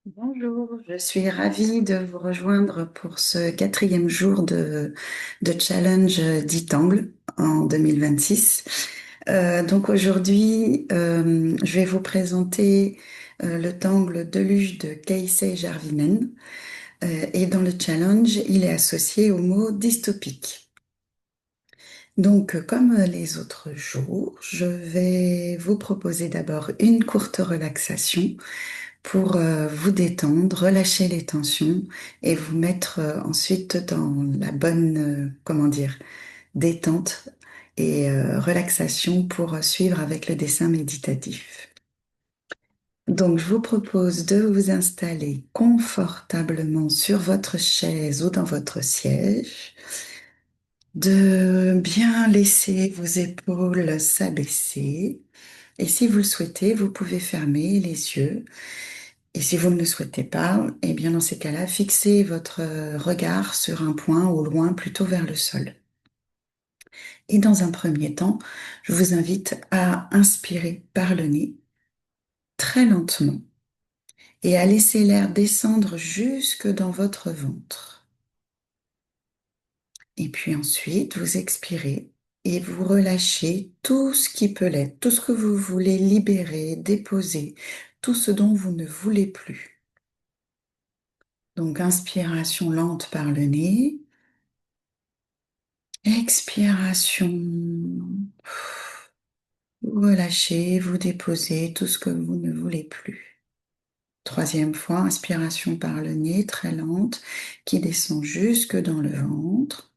Bonjour, je suis ravie de vous rejoindre pour ce quatrième jour de challenge d'Itangle en 2026. Donc aujourd'hui, je vais vous présenter le tangle Deluge de Keisei Jarvinen. Et dans le challenge, il est associé au mot dystopique. Donc, comme les autres jours, je vais vous proposer d'abord une courte relaxation pour vous détendre, relâcher les tensions et vous mettre ensuite dans la bonne, comment dire, détente et relaxation pour suivre avec le dessin méditatif. Donc, je vous propose de vous installer confortablement sur votre chaise ou dans votre siège, de bien laisser vos épaules s'abaisser. Et si vous le souhaitez, vous pouvez fermer les yeux. Et si vous ne le souhaitez pas, eh bien dans ces cas-là, fixez votre regard sur un point au loin, plutôt vers le sol. Et dans un premier temps, je vous invite à inspirer par le nez très lentement et à laisser l'air descendre jusque dans votre ventre. Et puis ensuite, vous expirez et vous relâchez tout ce qui peut l'être, tout ce que vous voulez libérer, déposer, tout ce dont vous ne voulez plus. Donc, inspiration lente par le nez. Expiration. Vous relâchez, vous déposez tout ce que vous ne voulez plus. Troisième fois, inspiration par le nez, très lente, qui descend jusque dans le ventre.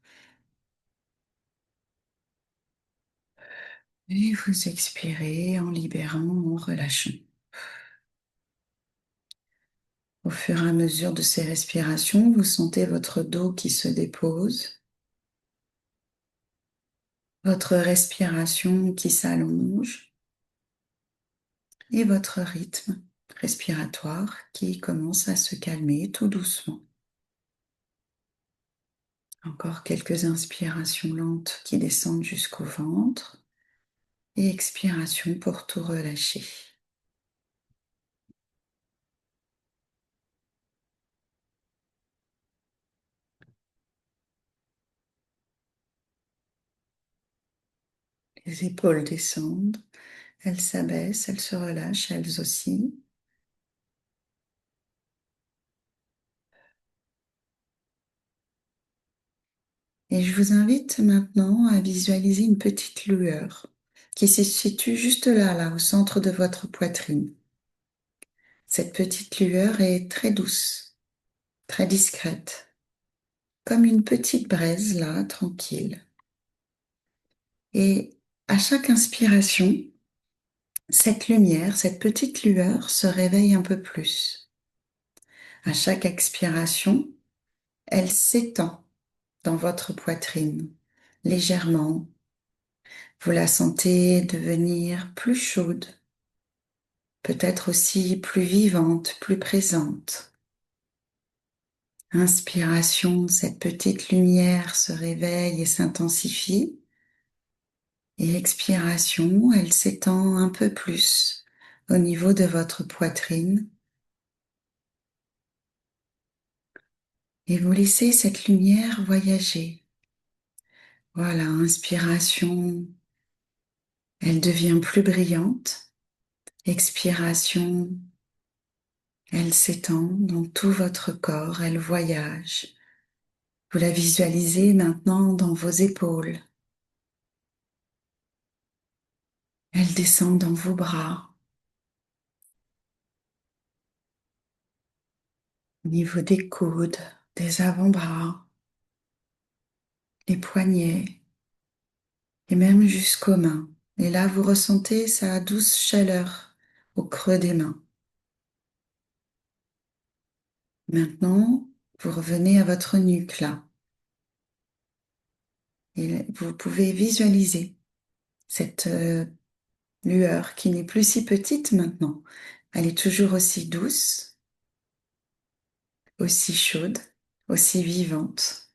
Et vous expirez en libérant, en relâchant. Au fur et à mesure de ces respirations, vous sentez votre dos qui se dépose, votre respiration qui s'allonge et votre rythme respiratoire qui commence à se calmer tout doucement. Encore quelques inspirations lentes qui descendent jusqu'au ventre et expiration pour tout relâcher. Les épaules descendent, elles s'abaissent, elles se relâchent elles aussi. Et je vous invite maintenant à visualiser une petite lueur qui se situe juste là, là, au centre de votre poitrine. Cette petite lueur est très douce, très discrète, comme une petite braise là, tranquille. Et à chaque inspiration, cette lumière, cette petite lueur se réveille un peu plus. À chaque expiration, elle s'étend dans votre poitrine, légèrement. Vous la sentez devenir plus chaude, peut-être aussi plus vivante, plus présente. Inspiration, cette petite lumière se réveille et s'intensifie. Et expiration, elle s'étend un peu plus au niveau de votre poitrine. Et vous laissez cette lumière voyager. Voilà, inspiration, elle devient plus brillante. Expiration, elle s'étend dans tout votre corps, elle voyage. Vous la visualisez maintenant dans vos épaules. Elle descend dans vos bras, au niveau des coudes, des avant-bras, les poignets et même jusqu'aux mains. Et là, vous ressentez sa douce chaleur au creux des mains. Maintenant, vous revenez à votre nuque là. Et vous pouvez visualiser cette lueur qui n'est plus si petite maintenant. Elle est toujours aussi douce, aussi chaude, aussi vivante.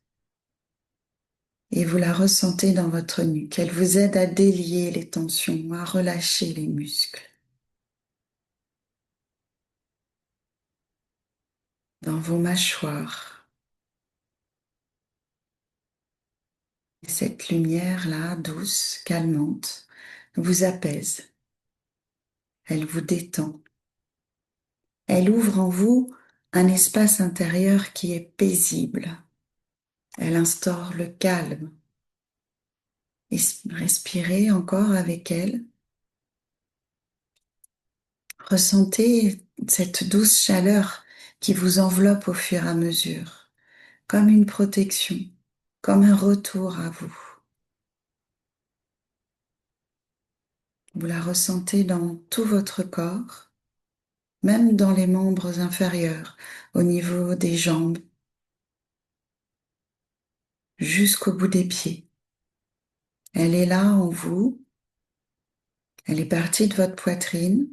Et vous la ressentez dans votre nuque. Elle vous aide à délier les tensions, à relâcher les muscles. dans vos mâchoires. Et cette lumière-là, douce, calmante, vous apaise, elle vous détend. Elle ouvre en vous un espace intérieur qui est paisible. Elle instaure le calme. Et respirez encore avec elle. Ressentez cette douce chaleur qui vous enveloppe au fur et à mesure, comme une protection, comme un retour à vous. Vous la ressentez dans tout votre corps, même dans les membres inférieurs, au niveau des jambes, jusqu'au bout des pieds. Elle est là en vous, elle est partie de votre poitrine,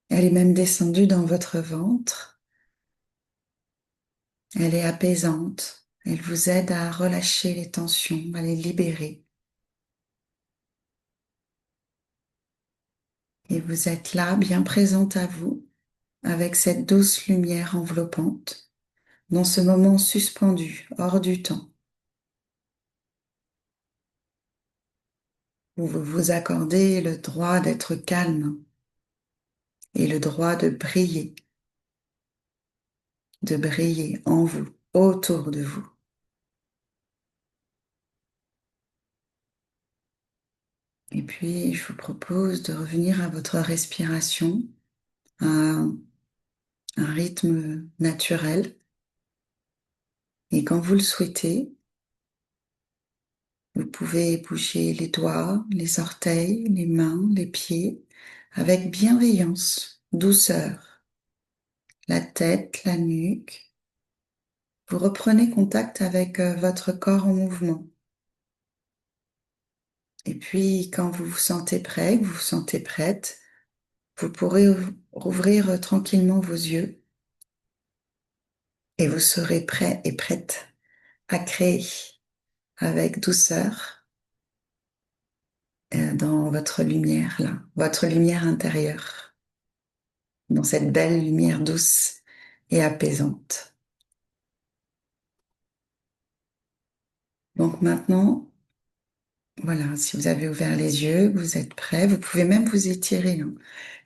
elle est même descendue dans votre ventre, elle est apaisante, elle vous aide à relâcher les tensions, à les libérer. Et vous êtes là, bien présente à vous, avec cette douce lumière enveloppante, dans ce moment suspendu, hors du temps, où vous vous accordez le droit d'être calme et le droit de briller en vous, autour de vous. Et puis, je vous propose de revenir à votre respiration, à un rythme naturel. Et quand vous le souhaitez, vous pouvez bouger les doigts, les orteils, les mains, les pieds, avec bienveillance, douceur, la tête, la nuque. Vous reprenez contact avec votre corps en mouvement. Et puis, quand vous vous sentez prêt, que vous vous sentez prête, vous pourrez rouvrir tranquillement vos yeux et vous serez prêt et prête à créer avec douceur dans votre lumière là, votre lumière intérieure, dans cette belle lumière douce et apaisante. Donc maintenant, voilà, si vous avez ouvert les yeux, vous êtes prêt, vous pouvez même vous étirer, hein.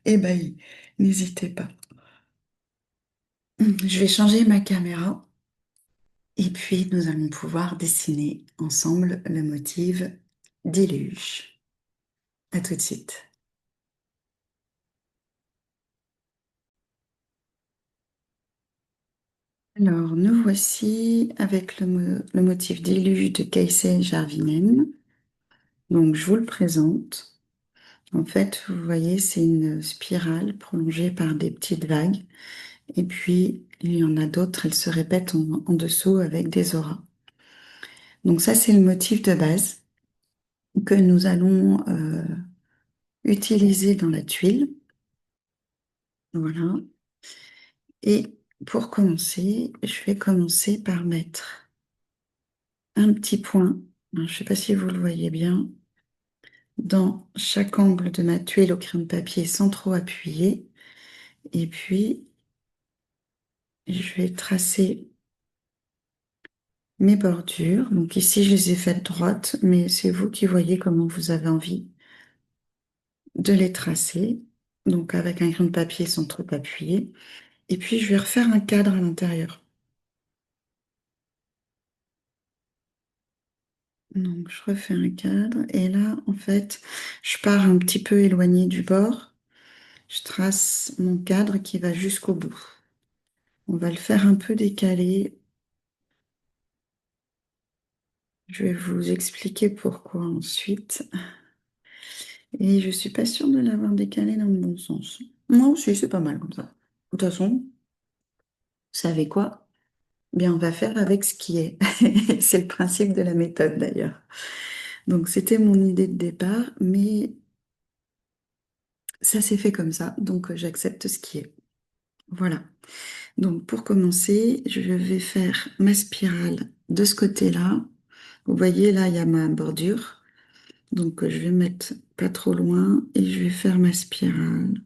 Ébahi, n'hésitez pas. Je vais changer ma caméra et puis nous allons pouvoir dessiner ensemble le motif déluge. À tout de suite. Alors, nous voici avec le motif déluge de Keisei Jarvinen. Donc, je vous le présente. En fait, vous voyez, c'est une spirale prolongée par des petites vagues. Et puis, il y en a d'autres, elles se répètent en dessous avec des auras. Donc, ça, c'est le motif de base que nous allons utiliser dans la tuile. Voilà. Et pour commencer, je vais commencer par mettre un petit point. Je ne sais pas si vous le voyez bien dans chaque angle de ma tuile au crayon de papier sans trop appuyer. Et puis, je vais tracer mes bordures. Donc ici, je les ai faites droites, mais c'est vous qui voyez comment vous avez envie de les tracer. Donc avec un crayon de papier sans trop appuyer. Et puis, je vais refaire un cadre à l'intérieur. Donc, je refais un cadre. Et là, en fait, je pars un petit peu éloigné du bord. Je trace mon cadre qui va jusqu'au bout. On va le faire un peu décalé. Je vais vous expliquer pourquoi ensuite. Et je suis pas sûre de l'avoir décalé dans le bon sens. Moi aussi, c'est pas mal comme ça. De toute façon, vous savez quoi? Bien, on va faire avec ce qui est. C'est le principe de la méthode d'ailleurs. Donc, c'était mon idée de départ, mais ça s'est fait comme ça. Donc, j'accepte ce qui est. Voilà. Donc, pour commencer, je vais faire ma spirale de ce côté-là. Vous voyez, là, il y a ma bordure. Donc, je vais mettre pas trop loin et je vais faire ma spirale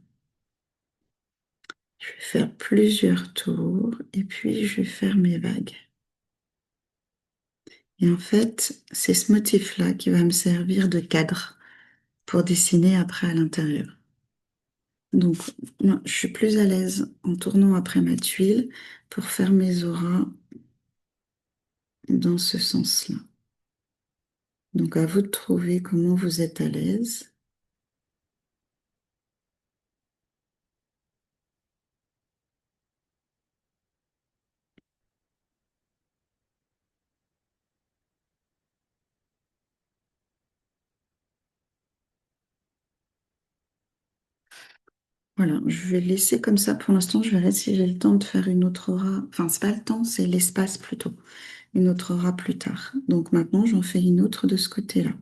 Je vais faire plusieurs tours et puis je vais faire mes vagues. Et en fait, c'est ce motif-là qui va me servir de cadre pour dessiner après à l'intérieur. Donc, moi, je suis plus à l'aise en tournant après ma tuile pour faire mes auras dans ce sens-là. Donc, à vous de trouver comment vous êtes à l'aise. Voilà, je vais laisser comme ça pour l'instant. Je verrai si j'ai le temps de faire une autre aura. Enfin, c'est pas le temps, c'est l'espace plutôt. Une autre aura plus tard. Donc maintenant, j'en fais une autre de ce côté-là.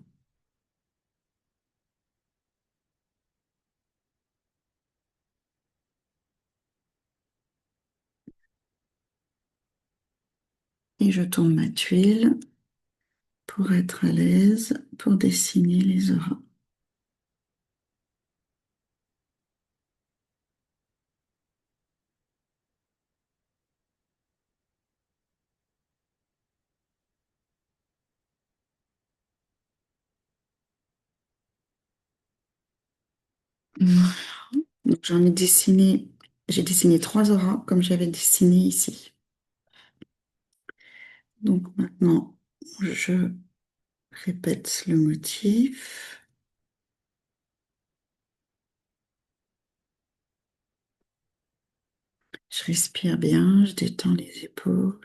Et je tourne ma tuile pour être à l'aise, pour dessiner les auras. Voilà. Donc j'en ai dessiné, j'ai dessiné trois auras comme j'avais dessiné ici. Donc maintenant, je répète le motif. Je respire bien, je détends les épaules,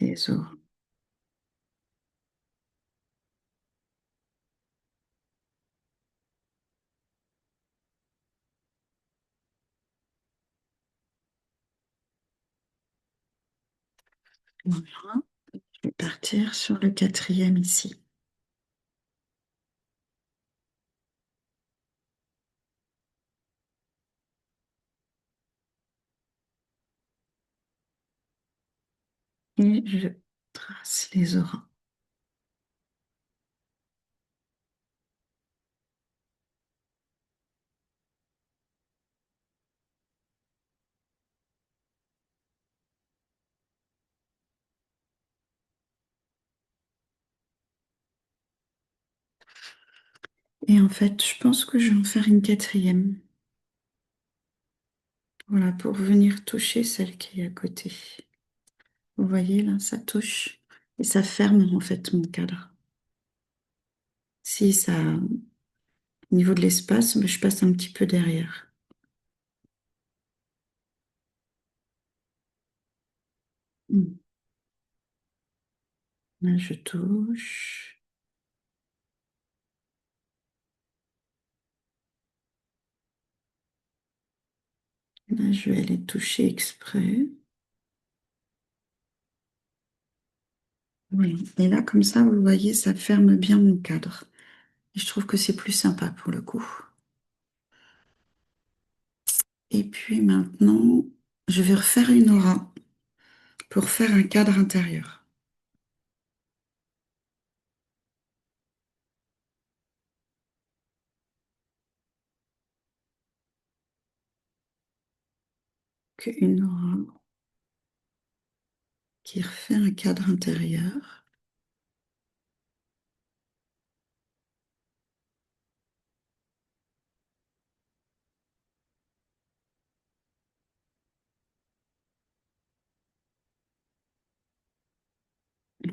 les auras. Voilà. Je vais partir sur le quatrième ici. Et je trace les auras. Et en fait, je pense que je vais en faire une quatrième. Voilà, pour venir toucher celle qui est à côté. Vous voyez, là, ça touche. Et ça ferme, en fait, mon cadre. Si ça, au niveau de l'espace, mais je passe un petit peu derrière. Hmm. Là, je touche. Là, je vais aller toucher exprès. Voilà. Et là, comme ça, vous voyez, ça ferme bien mon cadre. Et je trouve que c'est plus sympa pour le coup. Et puis maintenant, je vais refaire une aura pour faire un cadre intérieur. Une aura qui refait un cadre intérieur.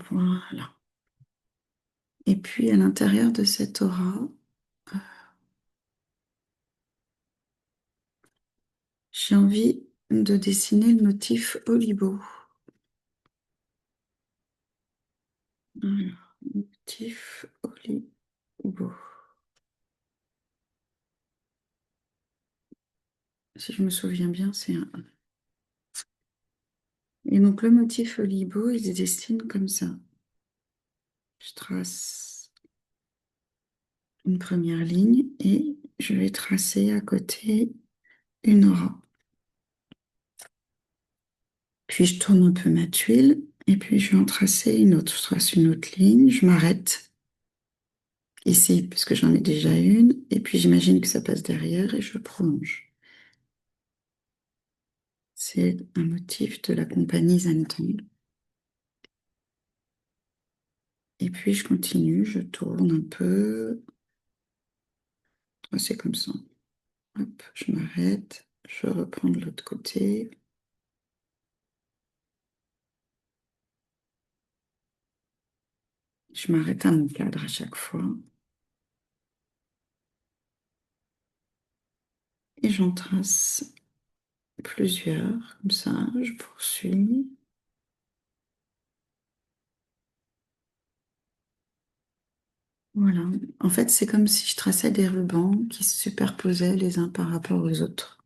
Voilà. Et puis à l'intérieur de cette aura, j'ai envie de dessiner le motif Olibo. Alors, motif Olibo. Si je me souviens bien, c'est un. Et donc le motif Olibo, il se dessine comme ça. Je trace une première ligne et je vais tracer à côté une aura. Puis je tourne un peu ma tuile et puis je vais en tracer une autre. Je trace une autre ligne, je m'arrête ici, puisque j'en ai déjà une, et puis j'imagine que ça passe derrière et je prolonge. C'est un motif de la compagnie Zenton. Et puis je continue, je tourne un peu. Ah, c'est comme ça. Hop, je m'arrête, je reprends de l'autre côté. Je m'arrête à mon cadre à chaque fois. Et j'en trace plusieurs, comme ça, je poursuis. Voilà. En fait, c'est comme si je traçais des rubans qui se superposaient les uns par rapport aux autres.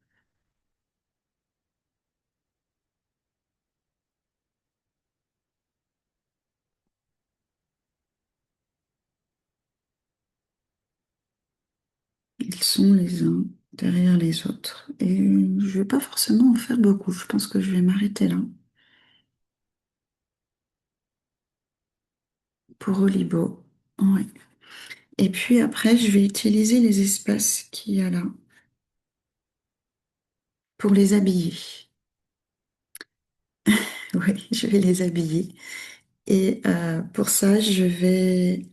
Ils sont les uns derrière les autres. Et je vais pas forcément en faire beaucoup. Je pense que je vais m'arrêter là pour Olibo. Ouais. Et puis après, je vais utiliser les espaces qu'il y a là pour les habiller. Oui, je vais les habiller. Et pour ça, je vais...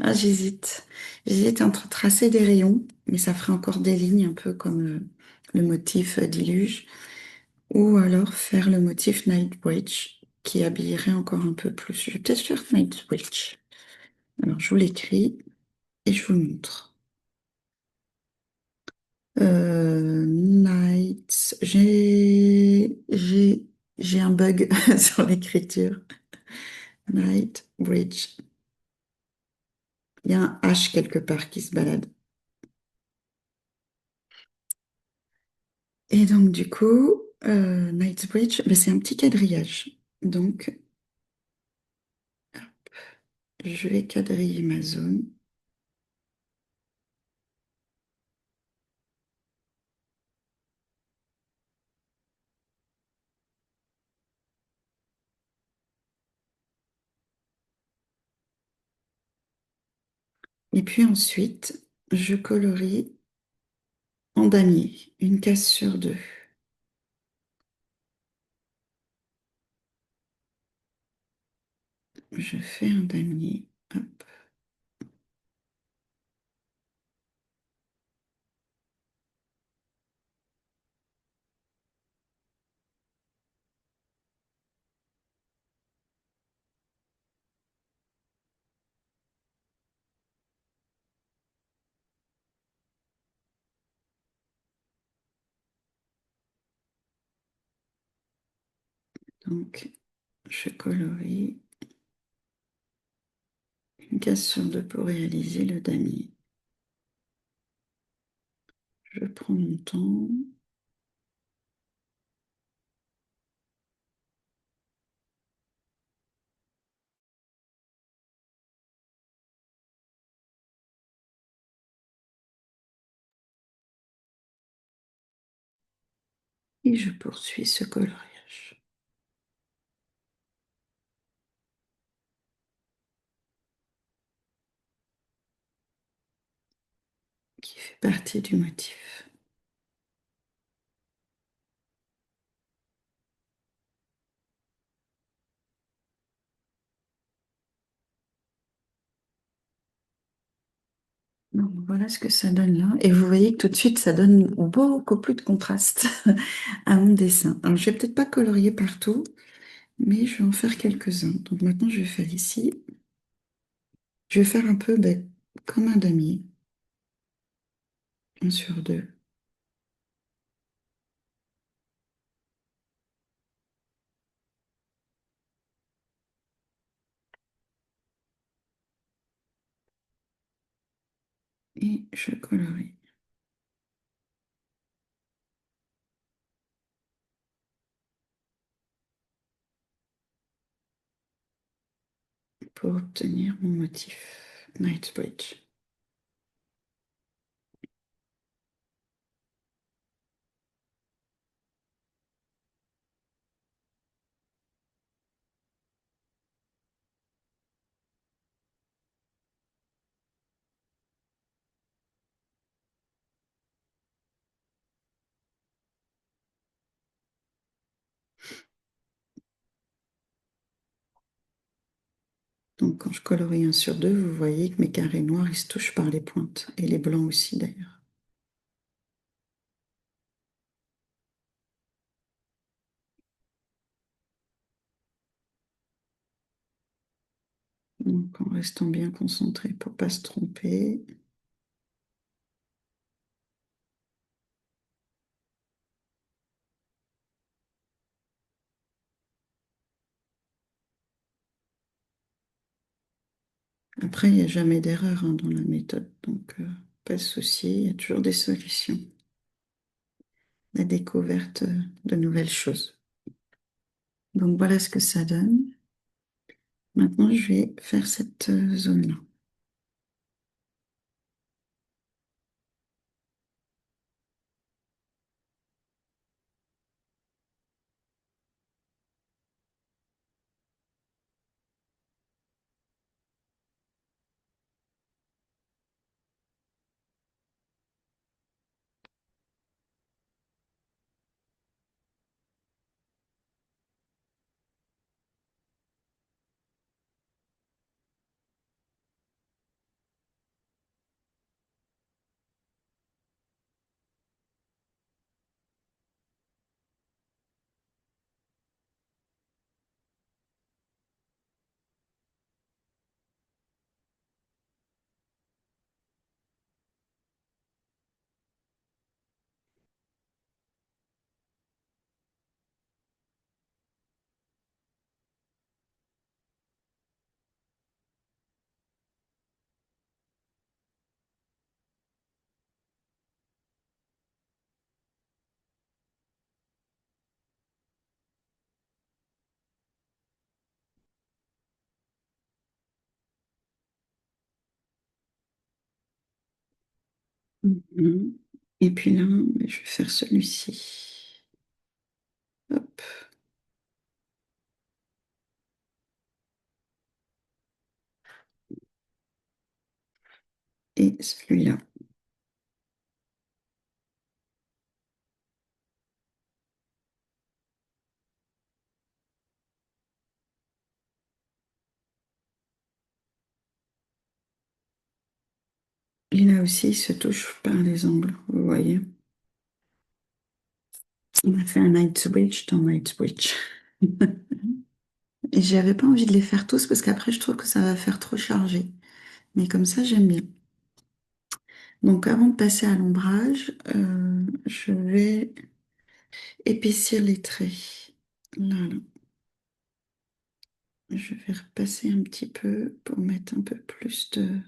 Ah, j'hésite. J'hésite entre tracer des rayons, mais ça ferait encore des lignes, un peu comme le motif d'Illuge, ou alors faire le motif Night Witch, qui habillerait encore un peu plus. Je vais peut-être faire Night Witch. Alors, je vous l'écris et je vous le montre. Night, j'ai un bug sur l'écriture. Night Bridge. Il y a un H quelque part qui se balade. Et donc, du coup, Knightsbridge, ben, c'est un petit quadrillage. Donc, je vais quadriller ma zone. Et puis ensuite, je colorie en damier, une case sur deux. Je fais un damier. Hop. Donc, je colorie une case sur deux pour réaliser le damier. Je prends mon temps et je poursuis ce coloriage qui fait partie du motif. Donc, voilà ce que ça donne là. Et vous voyez que tout de suite, ça donne beaucoup plus de contraste à mon dessin. Alors, je vais peut-être pas colorier partout, mais je vais en faire quelques-uns. Donc maintenant, je vais faire ici. Je vais faire un peu ben, comme un damier, un sur deux. Et je colorie pour obtenir mon motif Knightsbridge. Donc quand je colorie un sur deux, vous voyez que mes carrés noirs, ils se touchent par les pointes. Et les blancs aussi d'ailleurs. Donc en restant bien concentré pour pas se tromper. Après, il n'y a jamais d'erreur hein, dans la méthode. Donc pas de souci, il y a toujours des solutions. La découverte de nouvelles choses. Donc voilà ce que ça donne. Maintenant, je vais faire cette zone-là. Mhm. Et puis là, je vais faire celui-ci. Hop. Et celui-là. Et là aussi, il se touche par les angles, vous voyez. On a fait un night switch dans night switch. Et j'avais pas envie de les faire tous parce qu'après, je trouve que ça va faire trop chargé. Mais comme ça, j'aime bien. Donc, avant de passer à l'ombrage, je vais épaissir les traits. Là, là. Je vais repasser un petit peu pour mettre un peu plus de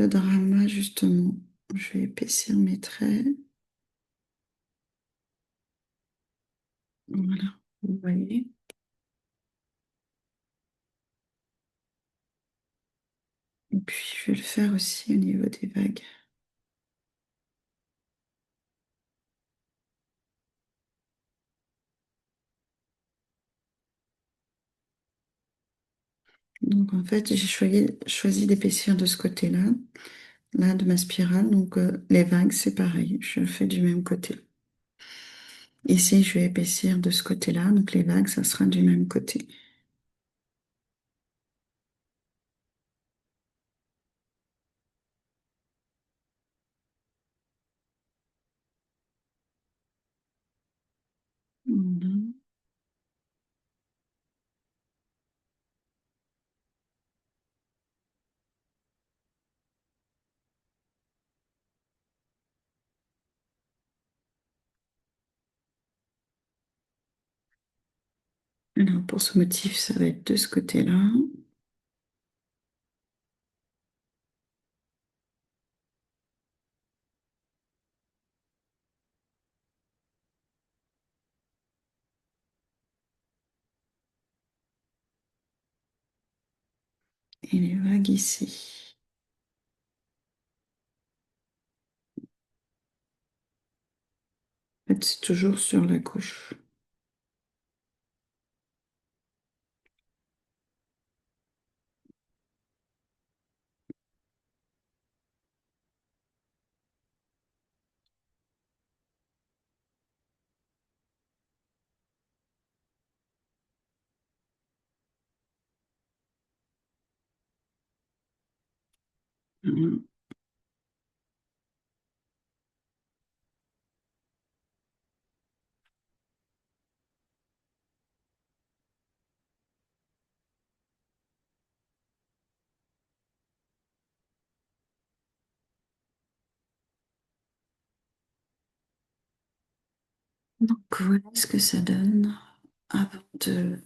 drama, justement. Je vais épaissir mes traits. Voilà, vous voyez. Et puis, je vais le faire aussi au niveau des vagues. Donc, en fait, j'ai choisi d'épaissir de ce côté-là, là, de ma spirale. Donc, les vagues, c'est pareil. Je le fais du même côté. Ici, je vais épaissir de ce côté-là. Donc, les vagues, ça sera du même côté. Voilà. Alors, pour ce motif, ça va être de ce côté-là. Et les vagues ici. En fait, c'est toujours sur la gauche. Mhm. Donc voilà ce que ça donne avant de,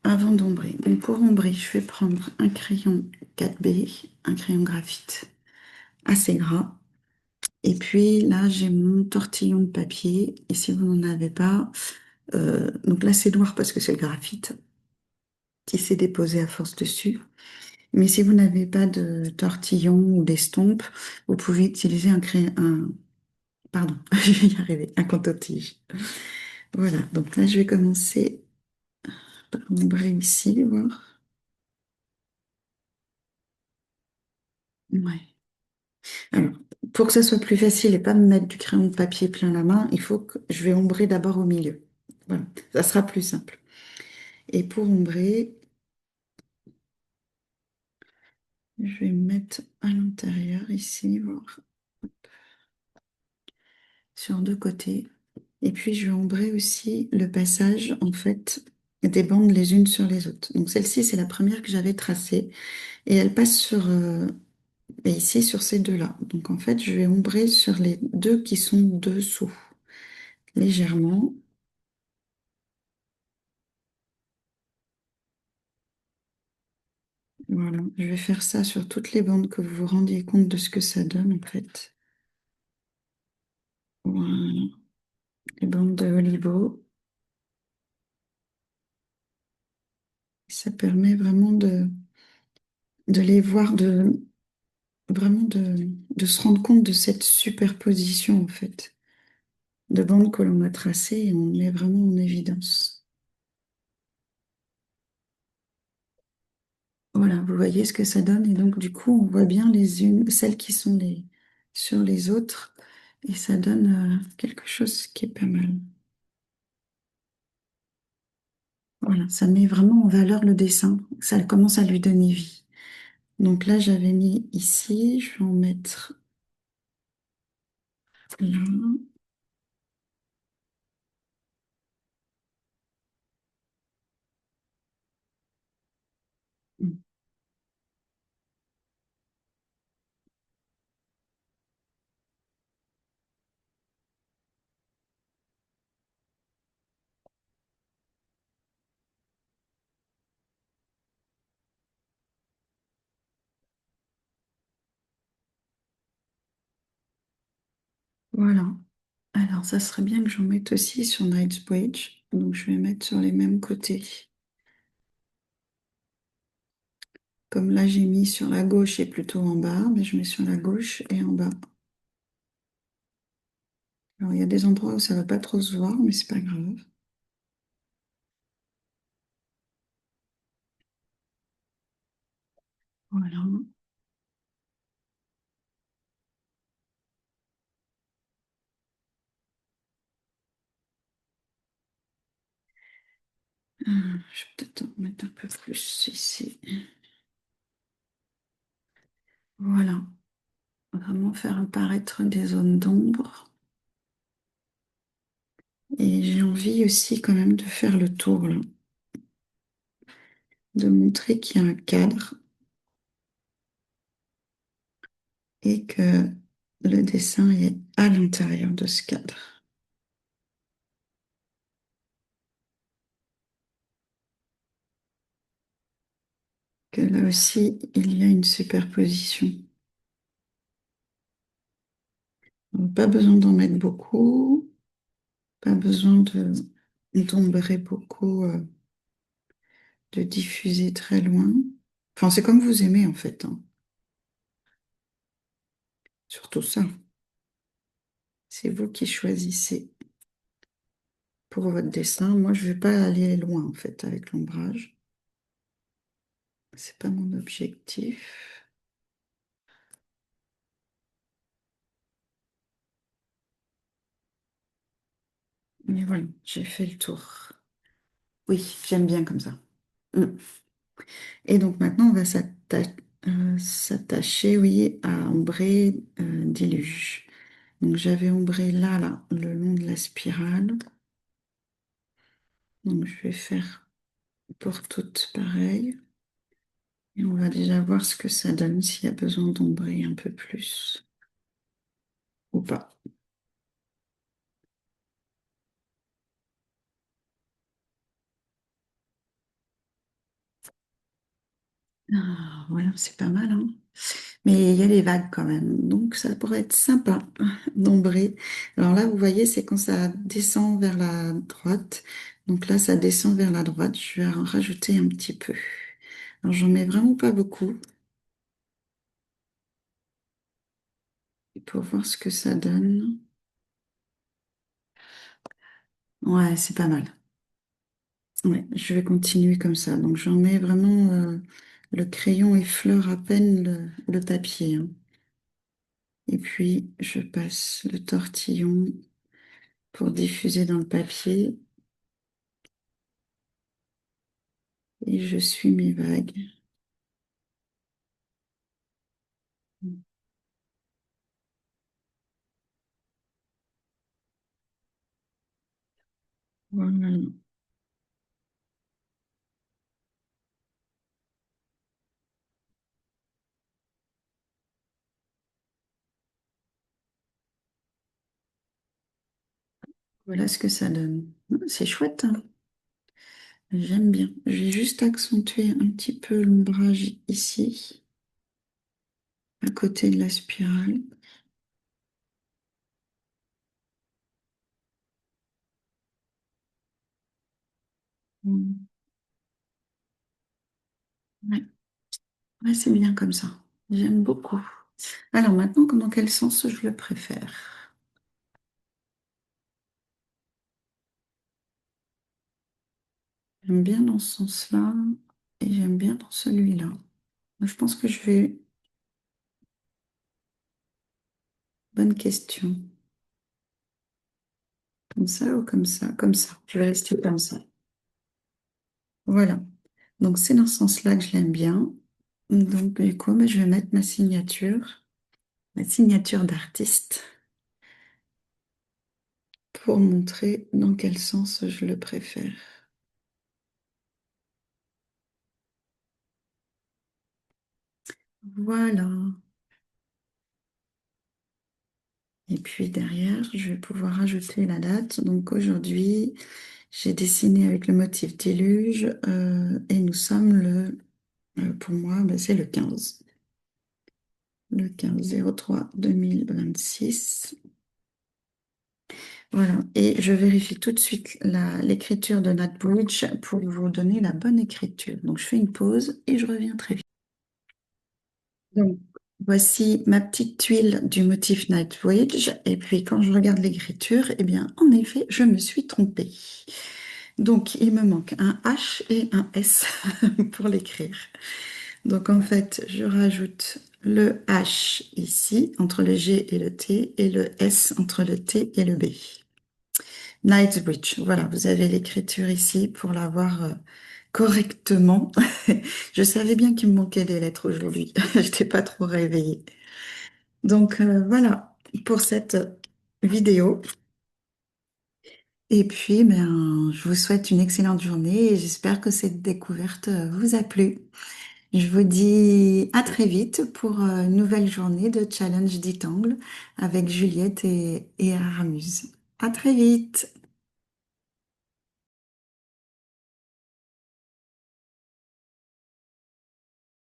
avant d'ombrer. Donc pour ombrer, je vais prendre un crayon 4B, un crayon graphite assez gras. Et puis là, j'ai mon tortillon de papier. Et si vous n'en avez pas, donc là c'est noir parce que c'est le graphite qui s'est déposé à force dessus. Mais si vous n'avez pas de tortillon ou d'estompe, vous pouvez utiliser un crayon, pardon, je vais y arriver, un coton-tige. Voilà, donc là je vais commencer par ombrer ici, voir. Ouais. Alors, pour que ça soit plus facile et pas me mettre du crayon de papier plein la main, il faut que je vais ombrer d'abord au milieu. Voilà, ça sera plus simple. Et pour ombrer, je vais me mettre à l'intérieur ici, voir, sur deux côtés. Et puis je vais ombrer aussi le passage en fait des bandes les unes sur les autres. Donc celle-ci, c'est la première que j'avais tracée et elle passe sur et ici sur ces deux-là. Donc en fait, je vais ombrer sur les deux qui sont dessous légèrement. Voilà, je vais faire ça sur toutes les bandes que vous vous rendiez compte de ce que ça donne en fait. Voilà, les bandes de Olivo. Ça permet vraiment de les voir, vraiment de se rendre compte de cette superposition en fait de bandes que l'on a tracées et on met vraiment en évidence. Voilà, vous voyez ce que ça donne et donc du coup on voit bien les unes, celles qui sont sur les autres et ça donne quelque chose qui est pas mal. Voilà, ça met vraiment en valeur le dessin, ça commence à lui donner vie. Donc là j'avais mis ici, je vais en mettre là. Voilà. Alors ça serait bien que j'en mette aussi sur Knightsbridge, donc je vais mettre sur les mêmes côtés. Comme là, j'ai mis sur la gauche et plutôt en bas, mais je mets sur la gauche et en bas. Alors, il y a des endroits où ça va pas trop se voir, mais c'est pas grave. Voilà. Je vais peut-être en mettre un peu plus ici. Voilà. Vraiment faire apparaître des zones d'ombre. Et j'ai envie aussi quand même de faire le tour, là. De montrer qu'il y a un cadre et que le dessin est à l'intérieur de ce cadre. Que là aussi, il y a une superposition. Donc, pas besoin d'en mettre beaucoup, pas besoin d'ombrer beaucoup, de diffuser très loin. Enfin, c'est comme vous aimez en fait, hein. Surtout ça. C'est vous qui choisissez pour votre dessin. Moi, je ne vais pas aller loin en fait avec l'ombrage. C'est pas mon objectif. Mais voilà, j'ai fait le tour. Oui, j'aime bien comme ça. Mm. Et donc maintenant, on va s'attacher. s'attacher, oui, à ombrer déluge. Donc j'avais ombré là, le long de la spirale. Donc je vais faire pour toutes pareil. Et on va déjà voir ce que ça donne, s'il y a besoin d'ombrer un peu plus ou pas. Ah, voilà, c'est pas mal, hein. Mais il y a les vagues quand même, donc ça pourrait être sympa d'ombrer. Alors là, vous voyez, c'est quand ça descend vers la droite. Donc là, ça descend vers la droite. Je vais en rajouter un petit peu. Alors j'en mets vraiment pas beaucoup pour voir ce que ça donne. Ouais, c'est pas mal. Ouais, je vais continuer comme ça. Donc j'en mets vraiment, le crayon effleure à peine le papier, hein. Et puis je passe le tortillon pour diffuser dans le papier et je suis mes vagues. Voilà. Voilà ce que ça donne. C'est chouette, hein. J'aime bien. Je vais juste accentuer un petit peu l'ombrage ici, à côté de la spirale. Mm. Ouais, ouais, c'est bien comme ça. J'aime beaucoup. Alors maintenant, dans quel sens je le préfère? J'aime bien dans ce sens-là et j'aime bien dans celui-là. Je pense que je vais... Bonne question. Comme ça ou comme ça? Comme ça. Je vais rester comme ça. Voilà. Donc c'est dans ce sens-là que je l'aime bien. Donc du coup, bah, je vais mettre ma signature d'artiste, pour montrer dans quel sens je le préfère. Voilà. Et puis derrière, je vais pouvoir ajouter la date. Donc aujourd'hui, j'ai dessiné avec le motif déluge, et nous sommes pour moi, bah, c'est le 15. Le 15/03/2026. Voilà. Et je vérifie tout de suite l'écriture de NatBridge pour vous donner la bonne écriture. Donc je fais une pause et je reviens très vite. Donc, voici ma petite tuile du motif Nightbridge. Et puis, quand je regarde l'écriture, eh bien, en effet, je me suis trompée. Donc, il me manque un H et un S pour l'écrire. Donc, en fait, je rajoute le H ici, entre le G et le T, et le S entre le T et le B. Knightsbridge. Voilà, vous avez l'écriture ici pour l'avoir correctement. Je savais bien qu'il me manquait des lettres aujourd'hui. Je n'étais pas trop réveillée. Donc voilà pour cette vidéo. Et puis, ben, je vous souhaite une excellente journée et j'espère que cette découverte vous a plu. Je vous dis à très vite pour une nouvelle journée de Challenge d'Itangle avec Juliette et Aramus. À très vite!